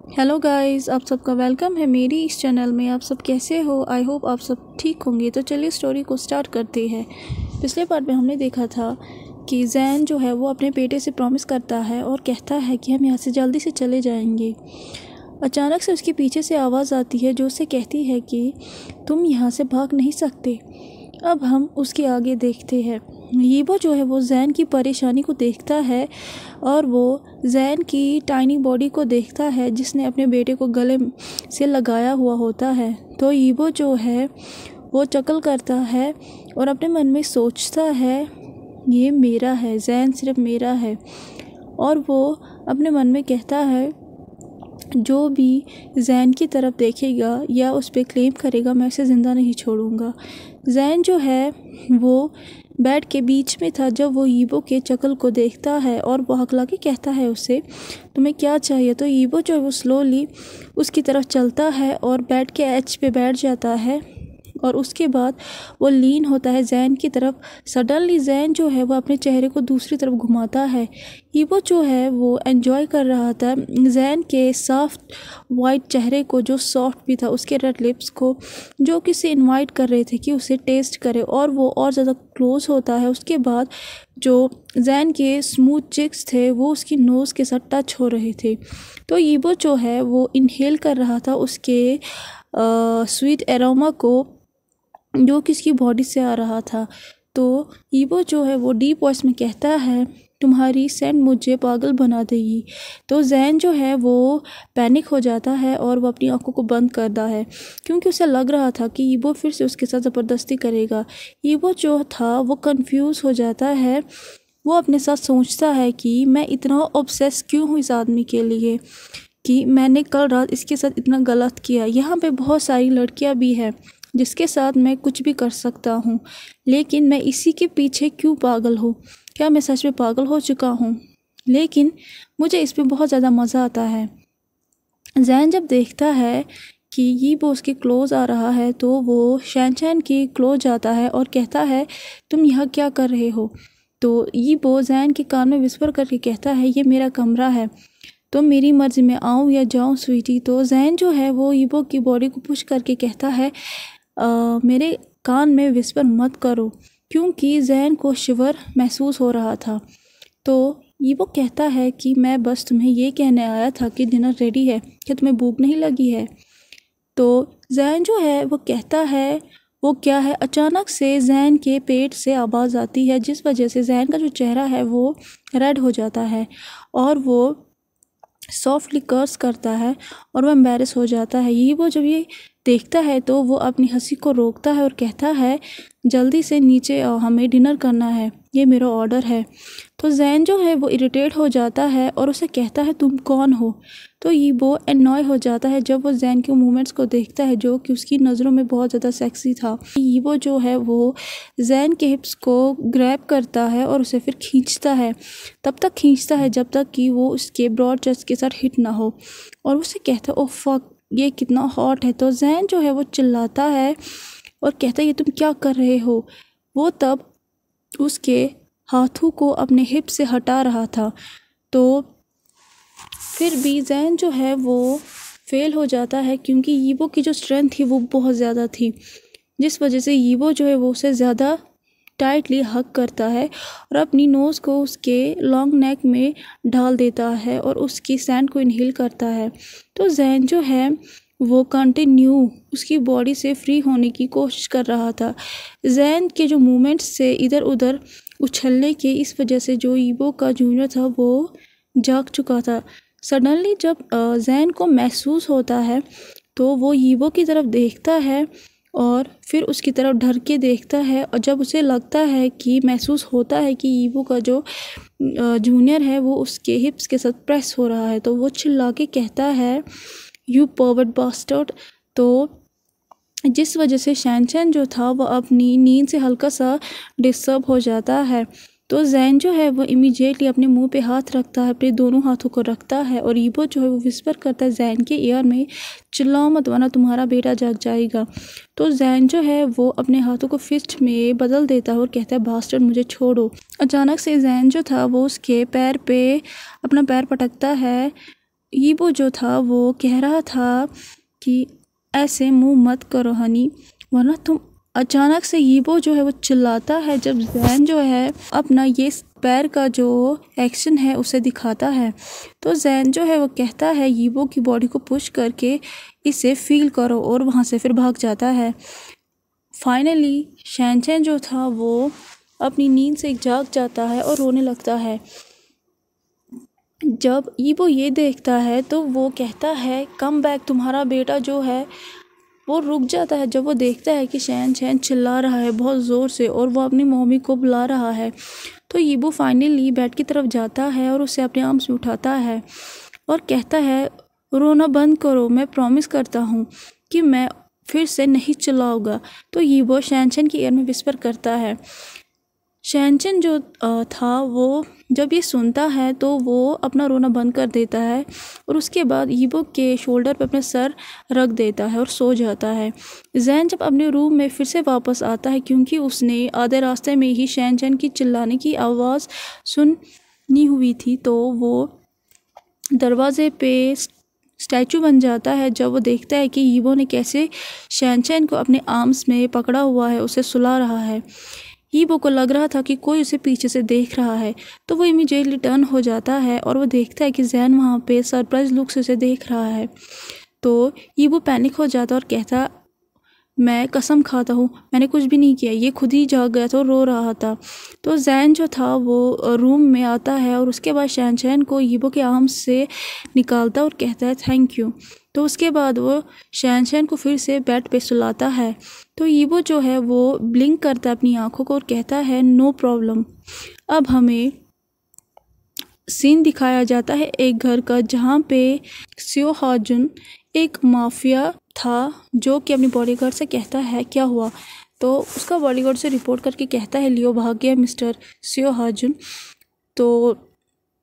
Hello guys, आप सबका welcome है मेरी इस चैनल में। आप सब कैसे हो? आई होप आप सब ठीक होंगे। तो चलिए स्टोरी को स्टार्ट करते हैं। पिछले पार्ट में हमने देखा था कि जैन जो है वो अपने बेटे से प्रॉमिस करता है और कहता है कि हम यहाँ से जल्दी से चले जाएंगे। अचानक से उसके पीछे से आवाज़ आती है जो उसे कहती है कि तुम यहाँ से भाग नहीं सकते। अब हम उसके आगे देखते हैं। यीबो जो है वो जैन की परेशानी को देखता है और वो जैन की टाइनी बॉडी को देखता है जिसने अपने बेटे को गले से लगाया हुआ होता है। तो यीबो जो है वो चकल करता है और अपने मन में सोचता है ये मेरा है, जैन सिर्फ मेरा है। और वो अपने मन में कहता है जो भी जैन की तरफ देखेगा या उस पर क्लेम करेगा मैं उसे ज़िंदा नहीं छोड़ूंगा। जैन जो है वो बेड के बीच में था जब वो यीबो के चकल को देखता है और वो हकला के कहता है उसे तुम्हें क्या चाहिए। तो यीबो जो है वो स्लोली उसकी तरफ चलता है और बेड के एज पे बैठ जाता है और उसके बाद वो लीन होता है जैन की तरफ। सडनली जैन जो है वो अपने चेहरे को दूसरी तरफ घुमाता है। यीबो जो है वो एंजॉय कर रहा था जैन के सॉफ्ट वाइट चेहरे को जो सॉफ्ट भी था, उसके रेड लिप्स को जो कि उसे इनवाइट कर रहे थे कि उसे टेस्ट करे, और वो और ज़्यादा क्लोज होता है। उसके बाद जो जैन के स्मूथ चिक्स थे वो उसकी नोज़ के साथ टच हो रहे थे। तो यीबो जो है वो इनहेल कर रहा था उसके स्वीट एरोमा को जो कि इसकी बॉडी से आ रहा था। तो यीबो जो है वो डीप वॉइस में कहता है तुम्हारी सेंट मुझे पागल बना देगी। तो जैन जो है वो पैनिक हो जाता है और वो अपनी आंखों को बंद करता है क्योंकि उसे लग रहा था कि यीबो फिर से उसके साथ ज़बरदस्ती करेगा। यीबो जो था वो कंफ्यूज हो जाता है। वो अपने साथ सोचता है कि मैं इतना ऑब्सेस क्यों हूँ इस आदमी के लिए कि मैंने कल रात इसके साथ इतना गलत किया। यहाँ पे बहुत सारी लड़कियाँ भी हैं जिसके साथ मैं कुछ भी कर सकता हूँ, लेकिन मैं इसी के पीछे क्यों पागल हूँ? क्या मैं सच में पागल हो चुका हूँ? लेकिन मुझे इसमें बहुत ज़्यादा मज़ा आता है। जैन जब देखता है कि यीबो उसके क्लोज आ रहा है तो वो शैनचैन के क्लोज जाता है और कहता है तुम यहाँ क्या कर रहे हो? तो यीबो जैन के कान में विस्पर करके कहता है ये मेरा कमरा है, तो मेरी मर्ज़ी में आऊँ या जाऊँ स्वीटी। तो जैन जो है वो यीबो की बॉडी को पुश करके कहता है मेरे कान में विस्पर मत करो, क्योंकि जैन को शिवर महसूस हो रहा था। तो यीबो कहता है कि मैं बस तुम्हें ये कहने आया था कि डिनर रेडी है, क्या तुम्हें भूख नहीं लगी है? तो जैन जो है वो कहता है वो क्या है। अचानक से जैन के पेट से आवाज़ आती है जिस वजह से जैन का जो चेहरा है वो रेड हो जाता है और वो सॉफ्टली कर्स करता है और वो एम्बैरेस हो जाता है। यीबो जब ये देखता है तो वो अपनी हंसी को रोकता है और कहता है जल्दी से नीचे आओ, हमें डिनर करना है, ये मेरा ऑर्डर है। तो जैन जो है वो इरिटेट हो जाता है और उसे कहता है तुम कौन हो? तो यीबो एनॉय हो जाता है जब वो जैन के मूवमेंट्स को देखता है जो कि उसकी नज़रों में बहुत ज़्यादा सेक्सी था। यीबो जो है वो जैन के हिप्स को ग्रैब करता है और उसे फिर खींचता है, तब तक खींचता है जब तक कि वो उसके ब्रॉड चेस्ट के साथ हिट ना हो, और उसे कहता है ओह फक ये कितना हॉट है। तो जैन जो है वो चिल्लाता है और कहता है ये तुम क्या कर रहे हो? वो तब उसके हाथों को अपने हिप से हटा रहा था। तो फिर भी जैन जो है वो फेल हो जाता है क्योंकि यीबो की जो स्ट्रेंथ थी वो बहुत ज़्यादा थी, जिस वजह से यीबो जो है वो उसे ज़्यादा टाइटली हग करता है और अपनी नोज़ को उसके लॉन्ग नेक में ढाल देता है और उसकी सैंड को इनहेल करता है। तो जैन जो है वो कंटिन्यू उसकी बॉडी से फ्री होने की कोशिश कर रहा था। जैन के जो मूवमेंट्स से इधर उधर उछलने के इस वजह से जो यीबो का जूनियर था वो जाग चुका था। सडनली जब जैन को महसूस होता है तो वो यीबो की तरफ देखता है और फिर उसकी तरफ डर के देखता है, और जब उसे लगता है कि महसूस होता है कि यीबो का जो जूनियर है वो उसके हिप्स के साथ प्रेस हो रहा है तो वो चिल्ला के कहता है यू परवर्ट बास्टर्ड। तो जिस वजह से शैनचैन जो था वो अपनी नींद से हल्का सा डिस्टर्ब हो जाता है। तो जैन जो है वो इमीडिएटली अपने मुंह पे हाथ रखता है, अपने दोनों हाथों को रखता है और यीबो जो है वो विस्पर करता है जैन के ईयर में चिल्लाओ मत वरना तुम्हारा बेटा जाग जाएगा। तो जैन जो है वो अपने हाथों को फिस्ट में बदल देता है और कहता है बास्टर्ड मुझे छोड़ो। अचानक से जैन जो था वो उसके पैर पे अपना पैर पटकता है यीबो जो था वो कह रहा था कि ऐसे मुंह मत करो हनी, वरना तुम। अचानक से यीबो जो है वो चिल्लाता है जब जैन जो है अपना ये पैर का जो एक्शन है उसे दिखाता है। तो जैन जो है वो कहता है यीबो की बॉडी को पुश करके इसे फील करो, और वहाँ से फिर भाग जाता है। फाइनली शैनचैन जो था वो अपनी नींद से जाग जाता है और रोने लगता है। जब यीबो ये देखता है तो वो कहता है कम बैक, तुम्हारा बेटा जो है वो रुक जाता है जब वो देखता है कि शैनचैन चिल्ला रहा है बहुत ज़ोर से और वो अपनी मम्मी को बुला रहा है। तो यीबो फाइनली बेड की तरफ जाता है और उसे अपने आर्म्स में उठाता है और कहता है रोना बंद करो, मैं प्रॉमिस करता हूँ कि मैं फिर से नहीं चिल्लाऊंगा। तो यीबो शैनचैन की ईयर में विस्पर करता है। शैनचैन जो था वो जब ये सुनता है तो वो अपना रोना बंद कर देता है और उसके बाद यीबो के शोल्डर पर अपना सर रख देता है और सो जाता है। जैन जब अपने रूम में फिर से वापस आता है क्योंकि उसने आधे रास्ते में ही शैनचैन की चिल्लाने की आवाज़ सुनी हुई थी, तो वो दरवाजे पे स्टैचू बन जाता है जब वो देखता है कि यीबो ने कैसे शैनचैन को अपने आर्म्स में पकड़ा हुआ है, उसे सुला रहा है। यीबो को लग रहा था कि कोई उसे पीछे से देख रहा है, तो वो इमीडिएटली टर्न हो जाता है और वो देखता है कि जैन वहाँ पे सरप्राइज लुक से उसे देख रहा है। तो यीबो पैनिक हो जाता और कहता मैं कसम खाता हूँ मैंने कुछ भी नहीं किया, ये खुद ही जाग गया था और रो रहा था। तो जैन जो था वो रूम में आता है और उसके बाद शैनचैन को यीबो के आर्म्स से निकालता और कहता है थैंक यू। तो उसके बाद वो शैनचैन को फिर से बेड पे सुलाता है। तो यीबो जो है वो ब्लिंक करता है अपनी आंखों को और कहता है नो प्रॉब्लम। अब हमें सीन दिखाया जाता है एक घर का जहाँ पे सियो हाजुन एक माफिया था जो कि अपनी बॉडीगार्ड से कहता है क्या हुआ। तो उसका बॉडीगार्ड से रिपोर्ट करके कहता है लियो भाग गया मिस्टर सियो हाजुन। तो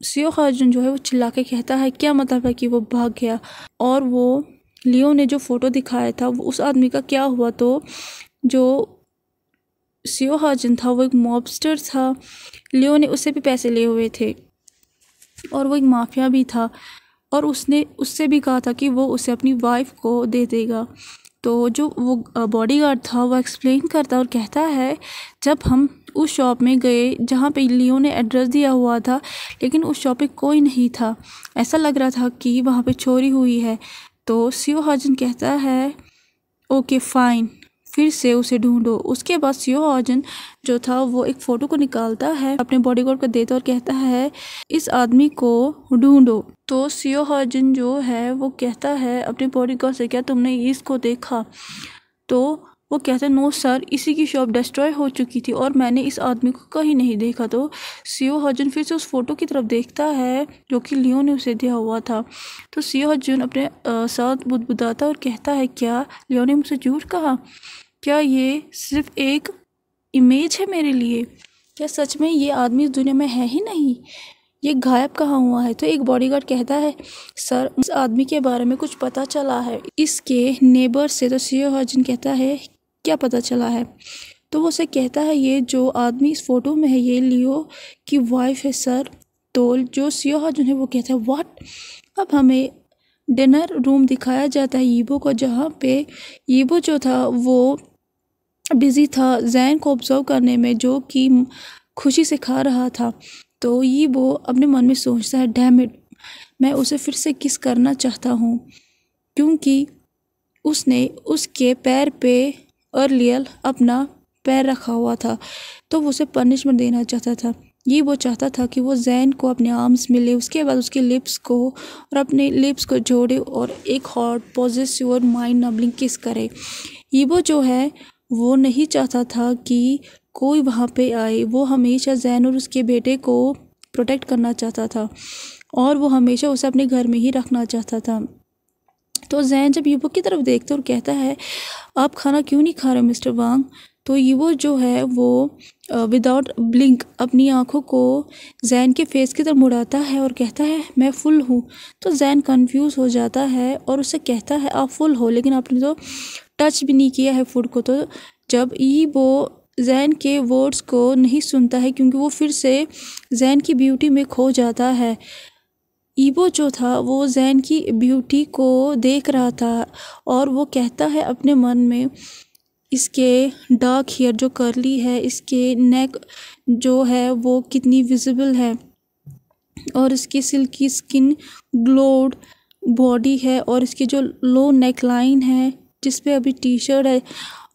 सियो हाजुन जो है वो चिल्ला के कहता है क्या मतलब है कि वो भाग गया, और वो लियो ने जो फ़ोटो दिखाया था वो उस आदमी का क्या हुआ। तो जो सियो हाजुन था वो एक मॉबस्टर था, लियो ने उससे भी पैसे लिए हुए थे और वो एक माफिया भी था, और उसने उससे भी कहा था कि वो उसे अपनी वाइफ को दे देगा। तो जो वो बॉडीगार्ड था वो एक्सप्लेन करता और कहता है जब हम उस शॉप में गए जहाँ पे लियो ने एड्रेस दिया हुआ था, लेकिन उस शॉप पे कोई नहीं था, ऐसा लग रहा था कि वहाँ पे चोरी हुई है। तो सियो हाजुन कहता है ओके फाइन, फिर से उसे ढूंढो। उसके बाद सियो हाजुन जो था वो एक फ़ोटो को निकालता है, अपने बॉडीगार्ड को देता और कहता है इस आदमी को ढूंढो। तो सियो हाजुन जो है वो कहता है अपने बॉडीगार्ड से क्या तुमने इसको देखा। तो वो कहते हैं नो सर, इसी की शॉप डिस्ट्रॉय हो चुकी थी और मैंने इस आदमी को कहीं नहीं देखा। तो सियो हाजुन फिर से उस फोटो की तरफ देखता है जो कि लियो ने उसे दिया हुआ था। तो सियो हाजुन अपने साथ बुदबुदाता और कहता है क्या लियो ने मुझसे झूठ कहा, क्या ये सिर्फ एक इमेज है मेरे लिए, क्या सच में ये आदमी इस दुनिया में है ही नहीं, ये गायब कहाँ हुआ है। तो एक बॉडीगार्ड कहता है सर इस आदमी के बारे में कुछ पता चला है इसके नेबर से। तो सियो हाजुन कहता है क्या पता चला है। तो वो उसे कहता है ये जो आदमी इस फोटो में है ये लियो की वाइफ है सर। तो जो सियो हाजुन है वो कहता है व्हाट। अब हमें डिनर रूम दिखाया जाता है यीबो को, जहाँ पे यीबो जो था वो बिजी था जैन को ऑब्जर्व करने में जो कि खुशी से खा रहा था। तो यीबो अपने मन में सोचता है डैम इट, मैं उसे फिर से किस करना चाहता हूँ क्योंकि उसने उसके पैर पे अर्लियर अपना पैर रखा हुआ था, तो वो उसे पनिशमेंट देना चाहता था। ये वो चाहता था कि वो जैन को अपने आर्म्स में ले, उसके बाद उसके लिप्स को और अपने लिप्स को जोड़े और एक हॉट पॉजिटिव और माइंड नबलिंग किस करे। यीबो जो है वो नहीं चाहता था कि कोई वहाँ पे आए, वो हमेशा जैन और उसके बेटे को प्रोटेक्ट करना चाहता था और वो हमेशा उसे अपने घर में ही रखना चाहता था। तो जैन जब यीबो की तरफ देखता और कहता है आप खाना क्यों नहीं खा रहे मिस्टर वांग। तो यीबो जो है वो विदाउट ब्लिंक अपनी आंखों को जैन के फेस की तरफ मुड़ाता है और कहता है मैं फुल हूँ। तो जैन कंफ्यूज हो जाता है और उसे कहता है आप फुल हो लेकिन आपने तो टच भी नहीं किया है फूड को। तो जब यीबो जैन के वर्ड्स को नहीं सुनता है क्योंकि वो फिर से जैन की ब्यूटी में खो जाता है। ईबो जो था वो जैन की ब्यूटी को देख रहा था और वो कहता है अपने मन में, इसके डार्क हेयर जो कर्ली है, इसके नेक जो है वो कितनी विजिबल है, और इसकी सिल्की स्किन, ग्लोड बॉडी है, और इसकी जो लो नेक लाइन है जिस पे अभी टी शर्ट है,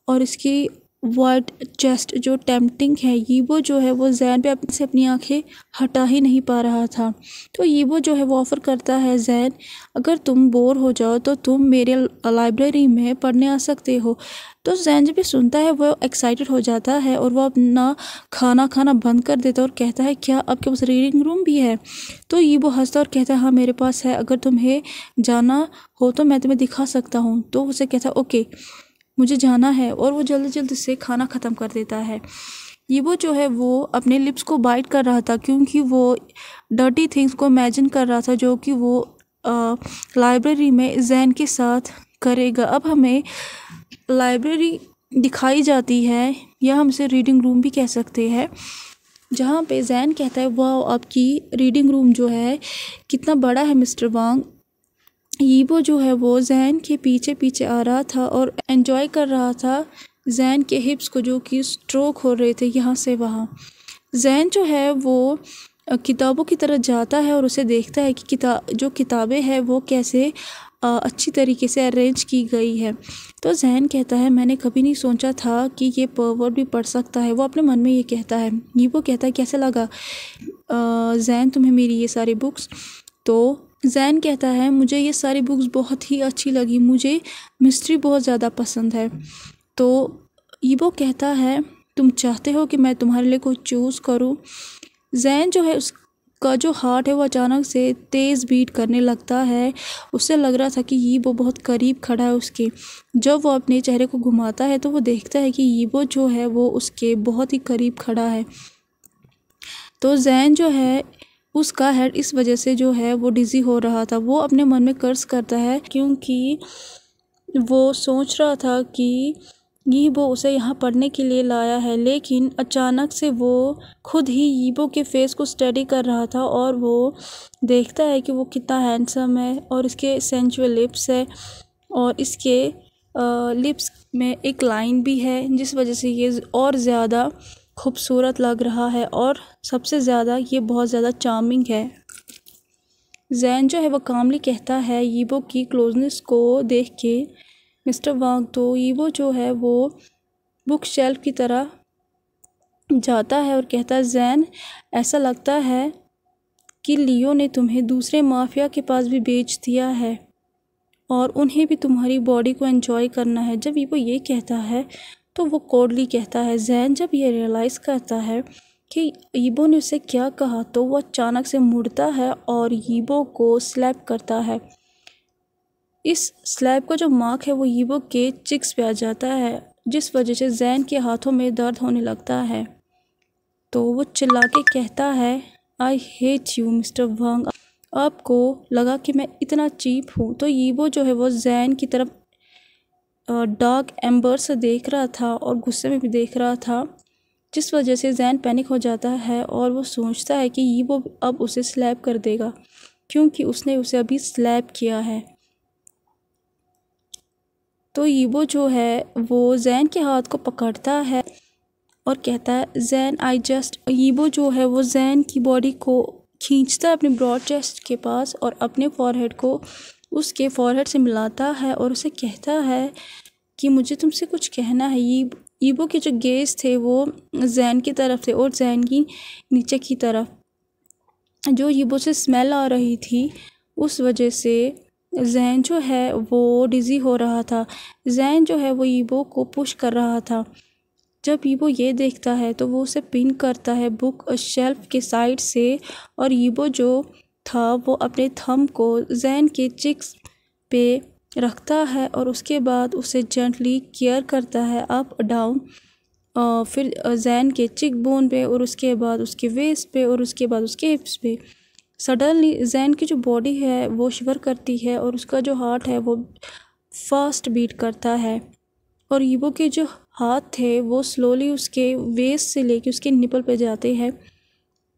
और इसकी वाइट चेस्ट जो टेम्पटिंग है। यीबो जो है वो जैन पे से अपनी आंखें हटा ही नहीं पा रहा था। तो यीबो जो है वो ऑफ़र करता है, जैन अगर तुम बोर हो जाओ तो तुम मेरे लाइब्रेरी में पढ़ने आ सकते हो। तो जैन जब भी सुनता है वो एक्साइटेड हो जाता है और वो अपना खाना बंद कर देता है और कहता है, क्या आपके पास रीडिंग रूम भी है? तो यीबो हंसता और कहता है, हाँ मेरे पास है, अगर तुम्हें जाना हो तो मैं तुम्हें दिखा सकता हूँ। तो उसे कहता है, ओके मुझे जाना है, और वो जल्दी से खाना ख़त्म कर देता है। यीबो जो है वो अपने लिप्स को बाइट कर रहा था क्योंकि वो डर्टी थिंग्स को इमेजिन कर रहा था जो कि वो लाइब्रेरी में जैन के साथ करेगा। अब हमें लाइब्रेरी दिखाई जाती है, या हम इसे रीडिंग रूम भी कह सकते हैं, जहाँ पे जैन कहता है, वाह आपकी रीडिंग रूम जो है कितना बड़ा है मिस्टर वांग। यीबो जो है वो जैन के पीछे आ रहा था और एंजॉय कर रहा था जैन के हिप्स को जो कि स्ट्रोक हो रहे थे यहाँ से वहाँ। जैन जो है वो किताबों की तरफ जाता है और उसे देखता है कि जो किताबें हैं वो कैसे अच्छी तरीके से अरेंज की गई है। तो जैन कहता है, मैंने कभी नहीं सोचा था कि ये परवर्ट भी पढ़ सकता है। वो अपने मन में ये कहता है। यीबो कहता है, कैसे लगा जैन तुम्हें मेरी ये सारी बुक्स? तो जैन कहता है, मुझे ये सारी बुक्स बहुत ही अच्छी लगी, मुझे मिस्ट्री बहुत ज़्यादा पसंद है। तो यीबो कहता है, तुम चाहते हो कि मैं तुम्हारे लिए कोई चूज़ करूं? जैन जो है उसका जो हार्ट है वो अचानक से तेज़ बीट करने लगता है। उससे लग रहा था कि यीबो बहुत करीब खड़ा है उसके। जब वो अपने चेहरे को घुमाता है तो वो देखता है कि यीबो जो है वो उसके बहुत ही करीब खड़ा है। तो जैन जो है उसका हेड इस वजह से जो है वो डिज़ी हो रहा था। वो अपने मन में कर्ज करता है क्योंकि वो सोच रहा था कि यीबो उसे यहाँ पढ़ने के लिए लाया है, लेकिन अचानक से वो खुद ही यीबो के फेस को स्टडी कर रहा था और वो देखता है कि वो कितना हैंडसम है और इसके सेंचुअल लिप्स है और इसके लिप्स में एक लाइन भी है जिस वजह से ये और ज़्यादा खूबसूरत लग रहा है और सबसे ज़्यादा ये बहुत ज़्यादा चार्मिंग है। जैन जो है वो कामली कहता है यीबो की क्लोजनेस को देख के, मिस्टर वांग। तो यीबो जो है वो बुक शेल्फ की तरह जाता है और कहता है, जैन ऐसा लगता है कि लियो ने तुम्हें दूसरे माफिया के पास भी बेच दिया है और उन्हें भी तुम्हारी बॉडी को एंजॉय करना है। जब यीबो ये कहता है तो वो कोडली कहता है। जैन जब ये रियलाइज़ करता है कि यीबो ने उसे क्या कहा तो वो अचानक से मुड़ता है और यीबो को स्लैप करता है। इस स्लैप का जो मार्क है वो यीबो के चिक्स पे आ जाता है जिस वजह से जैन के हाथों में दर्द होने लगता है। तो वो चिल्ला के कहता है, आई हेट यू मिस्टर वांग, आपको लगा कि मैं इतना चीप हूँ। तो यीबो जो है वो जैन की तरफ डार्क एम्बर से देख रहा था और गुस्से में भी देख रहा था जिस वजह से जैन पैनिक हो जाता है और वो सोचता है कि यीबो अब उसे स्लैप कर देगा क्योंकि उसने उसे अभी स्लैप किया है। तो यीबो जो है वो जैन के हाथ को पकड़ता है और कहता है, जैन आई जस्ट। यीबो जो है वो जैन की बॉडी को खींचता है अपने ब्रॉड चेस्ट के पास और अपने फॉरहेड को उसके फॉरहेड से मिलाता है और उसे कहता है कि मुझे तुमसे कुछ कहना है। यीबो के जो गेज थे वो जैन की तरफ थे और जैन की नीचे की तरफ जो यीबो से स्मेल आ रही थी उस वजह से जैन जो है वो डिज़ी हो रहा था। जैन जो है वो यीबो को पुश कर रहा था। जब यीबो ये देखता है तो वो उसे पिन करता है बुक शेल्फ के साइड से और यीबो जो था वो अपने थंब को जैन के चिक्स पे रखता है और उसके बाद उसे जेंटली केयर करता है अप डाउन, फिर जैन के चिक बोन पे और उसके बाद उसके वेस्ट पे और उसके बाद उसके हिप्स पे। सडनली जैन की जो बॉडी है वो शिवर करती है और उसका जो हार्ट है वो फास्ट बीट करता है और यीबो के जो हाथ थे वो स्लोली उसके वेस्ट से लेके उसके निपल पे जाते हैं।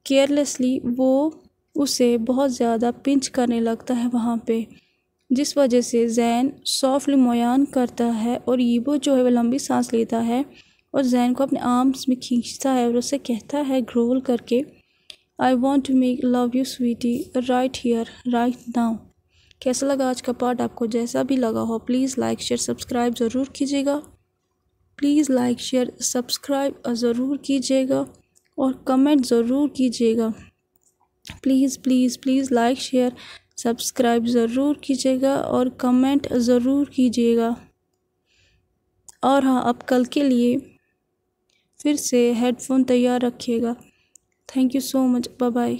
केयरलेसली वो उसे बहुत ज़्यादा पिंच करने लगता है वहाँ पे, जिस वजह से जैन सॉफ्टली मोयान करता है और यीबो जो है वो लंबी सांस लेता है और जैन को अपने आर्म्स में खींचता है और उससे कहता है ग्रोल करके, I want to make love you sweetie right here right now. कैसा लगा आज का पार्ट आपको? जैसा भी लगा हो प्लीज़ लाइक शेयर सब्सक्राइब ज़रूर कीजिएगा। प्लीज़ लाइक शेयर सब्सक्राइब ज़रूर कीजिएगा और कमेंट ज़रूर कीजिएगा। Please please please like share subscribe ज़रूर कीजिएगा और कमेंट ज़रूर कीजिएगा। और हाँ, अब कल के लिए फिर से हेडफोन तैयार रखिएगा। Thank you so much. Bye bye.